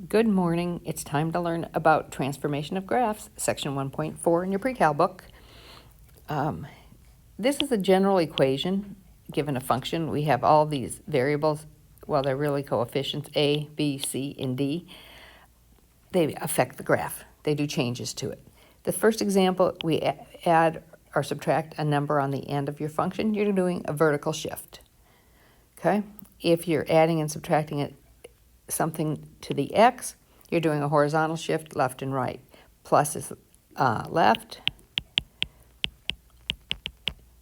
Good morning. It's time to learn about transformation of graphs, section 1.4 in your pre-cal book. This is a general equation given a function. We have all these variables, well, they're really coefficients, A, B, C, and D. They affect the graph. They do changes to it. The first example, we add or subtract a number on the end of your function. You're doing a vertical shift, okay? If you're adding and subtracting something to the x, you're doing a horizontal shift left and right. Plus is left,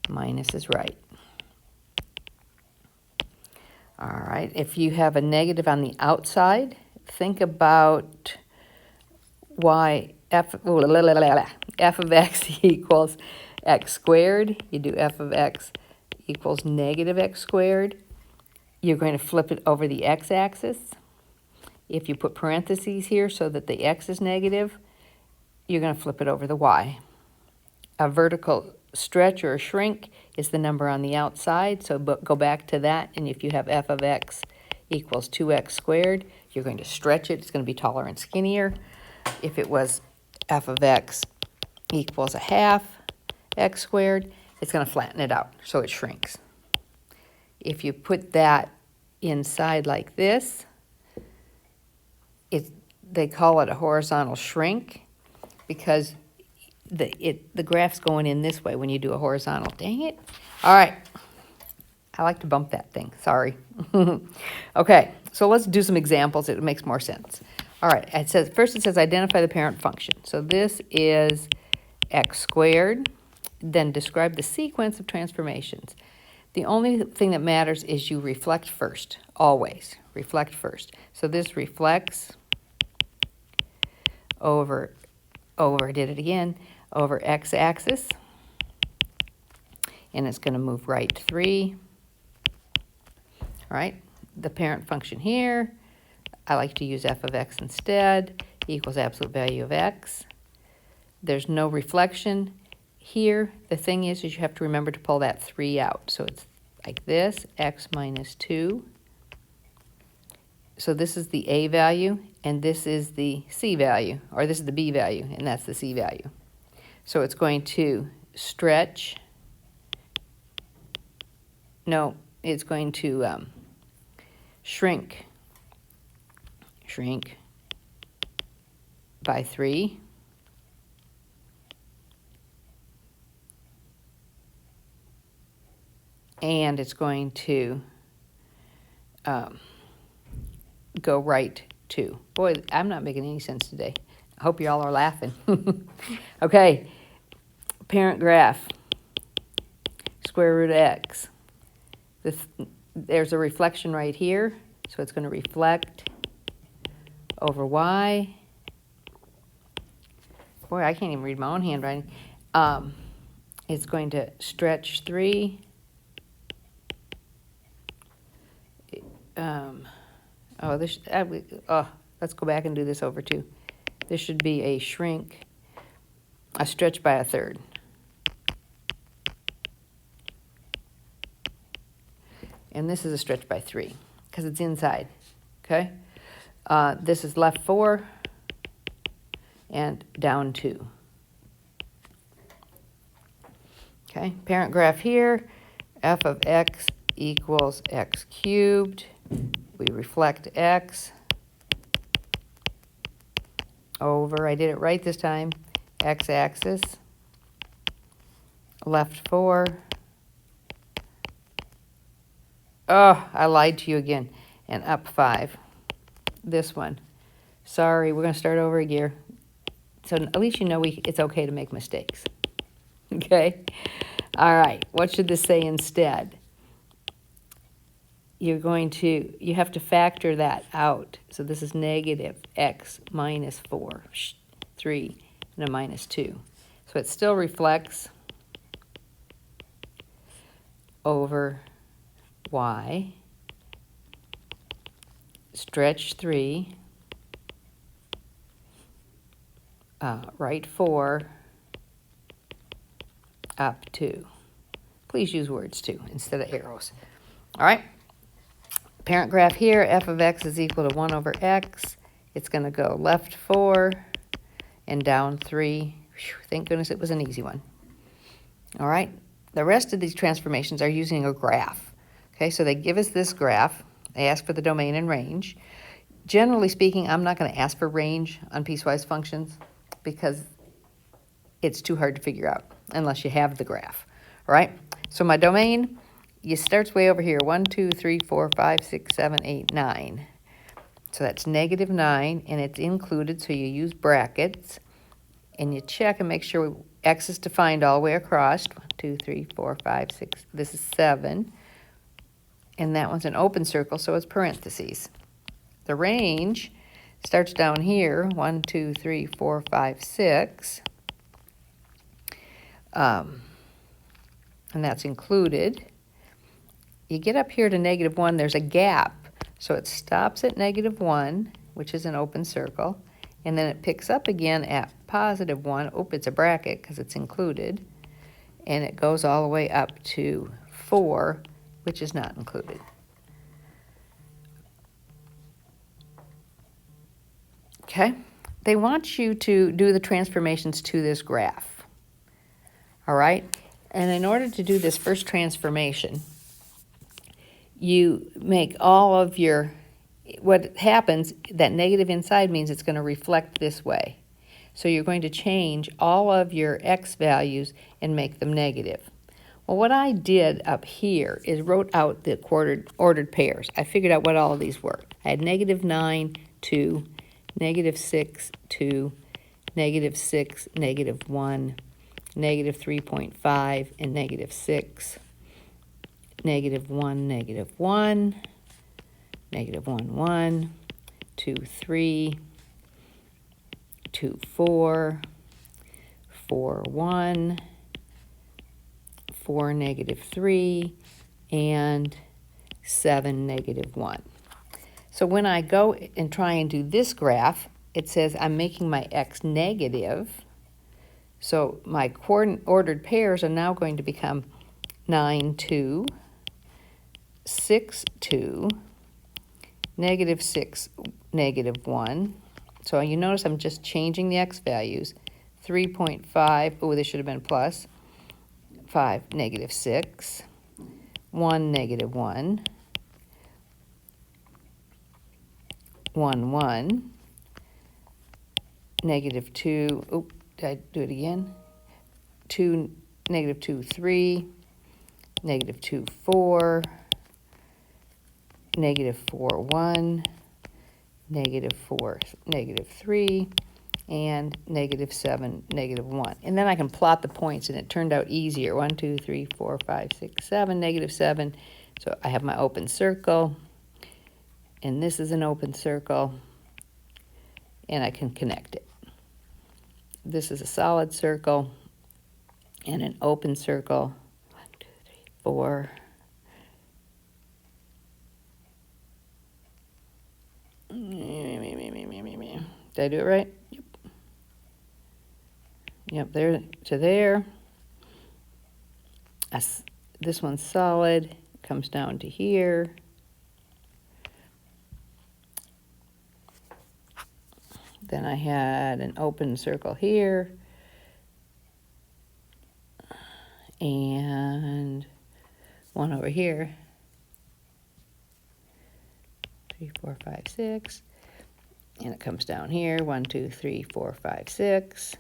minus is right. All right, if you have a negative on the outside, think about f of x equals x squared. You do f of x equals negative x squared. You're going to flip it over the x-axis. If you put parentheses here so that the x is negative, you're going to flip it over the y. A vertical stretch or a shrink is the number on the outside, so go back to that, and if you have f of x equals 2x squared, you're going to stretch it. It's going to be taller and skinnier. If it was f of x equals a half x squared, it's going to flatten it out, so it shrinks. If you put that inside like this, they call it a horizontal shrink because the graph's going in this way when you do a horizontal. Dang it. All right. I like to bump that thing. Sorry. Okay, so let's do some examples. It makes more sense. All right, first it says identify the parent function. So this is x squared. Then describe the sequence of transformations. The only thing that matters is you reflect first, always. Reflect first. So this reflects over, did it again, over x-axis. And it's going to move right 3. All right, the parent function here, I like to use f of x instead, equals absolute value of x. There's no reflection here. The thing is you have to remember to pull that 3 out. So it's like this, x minus 2. So this is the a value, and this is the c value, or this is the b value, and that's the c value. So it's going to stretch. No, it's going to shrink by 3. And it's going to go right 2. Boy, I'm not making any sense today. I hope y'all are laughing. Okay, parent graph, square root of x. There's a reflection right here, so it's going to reflect over y. Boy, I can't even read my own handwriting. It's going to stretch 3. Let's go back and do this over too. This should be a shrink, a stretch by a third. And this is a stretch by 3 because it's inside, okay? This is left 4 and down 2. Okay, parent graph here, f of x equals x cubed. We reflect x over, I did it right this time, x-axis, left 4. Oh, I lied to you again. And up 5. This one. Sorry, we're going to start over again. So at least you know it's okay to make mistakes. Okay? All right, what should this say instead? You have to factor that out. So this is negative x minus 4, 3, and a minus 2. So it still reflects over y, stretch 3, right 4, up 2. Please use words too instead of arrows. All right. Parent graph here, f of x is equal to 1 over x, It's going to go left 4 and down 3. Whew, thank goodness it was an easy one. All right, the rest of these transformations are using a graph. Okay, so they give us this graph. They ask for the domain and range. Generally speaking, I'm not going to ask for range on piecewise functions because it's too hard to figure out unless you have the graph. All right, so my domain, it starts way over here, 1, 2, 3, 4, 5, 6, 7, 8, 9. So that's -9, and it's included, so you use brackets, and you check and make sure X is defined all the way across. 1, 2, 3, 4, 5, 6, this is 7. And that one's an open circle, so it's parentheses. The range starts down here, 1, 2, 3, 4, 5, 6. And that's included. You get up here to -1, there's a gap. So it stops at -1, which is an open circle, and then it picks up again at +1. Oh, it's a bracket because it's included, and it goes all the way up to 4, which is not included. Okay, they want you to do the transformations to this graph. All right, and in order to do this first transformation, you make all of your, what happens, that negative inside means it's going to reflect this way. So you're going to change all of your X values and make them negative. Well, what I did up here is wrote out the ordered pairs. I figured out what all of these were. I had -9, 2, -6, 2, -6, -1, -3.5, and -6. -1, -1, -1, 1, 2, 3, 2, 4, 4, 1, 4, -3, and 7, -1. So when I go and try and do this graph, it says I'm making my X negative. So my ordered pairs are now going to become 9, 2, 6, 2, -6, -1. So you notice I'm just changing the X values. 3.5, oh, this should have been plus. 5, -6. 1, -1. 1, 1. -2, oh, did I do it again? 2, -2, 3. -2, 4. -4, 1, -4, -3, and -7, -1. And then I can plot the points, and it turned out easier. 1, 2, 3, 4, 5, 6, 7, -7. So I have my open circle, and this is an open circle, and I can connect it. This is a solid circle and an open circle. 1, 2, 3, 4. Did I do it right? Yep. Yep, there to there. This one's solid, comes down to here. Then I had an open circle here. And one over here. 3, 4, 5, 6. And it comes down here, 1, 2, 3, 4, 5, 6.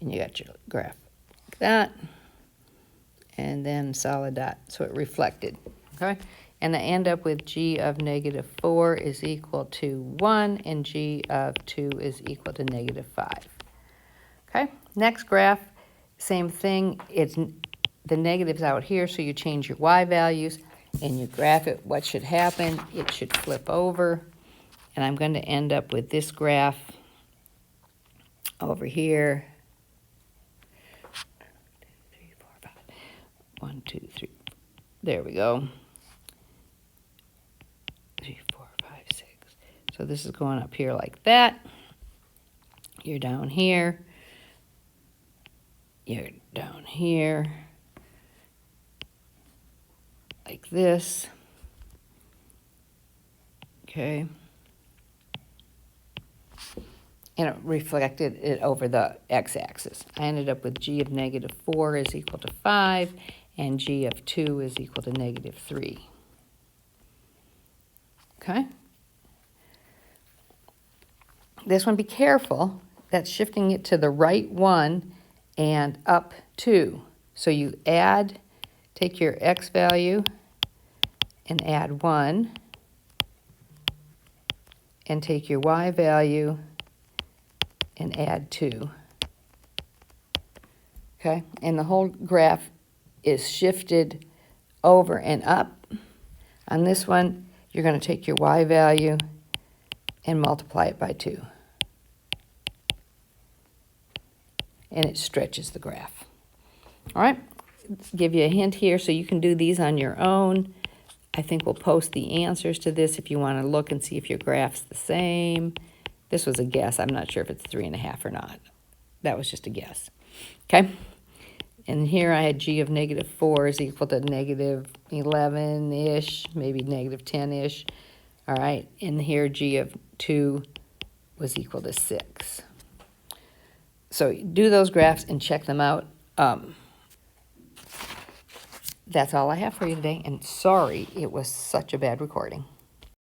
And you got your graph like that. And then solid dot, so it reflected, okay? And I end up with G of -4 is equal to 1, and G of 2 is equal to -5. Okay, next graph, same thing. It's the negatives out here, so you change your Y values, and you graph it. What should happen? It should flip over. And I'm going to end up with this graph over here. 3, 4, 5. 1, 2, 3. There we go. 3, 4, 5, 6. So this is going up here like that. You're down here. You're down here. Like this. Okay. and it reflected it over the x-axis. I ended up with g of negative 4 is equal to 5, and g of 2 is equal to negative 3. Okay? This one, be careful. That's shifting it to the right one and up 2. So you add, take your x value and add 1, and take your y value and add 2. Okay? And the whole graph is shifted over and up. On this one, you're going to take your y value and multiply it by 2. And it stretches the graph. All right? Give you a hint here so you can do these on your own. I think we'll post the answers to this if you want to look and see if your graph's the same. This was a guess. I'm not sure if it's 3.5 or not. That was just a guess. Okay? And here I had g of negative 4 is equal to negative 11-ish, maybe negative 10-ish. All right, and here g of 2 was equal to 6. So do those graphs and check them out. That's all I have for you today, and sorry it was such a bad recording.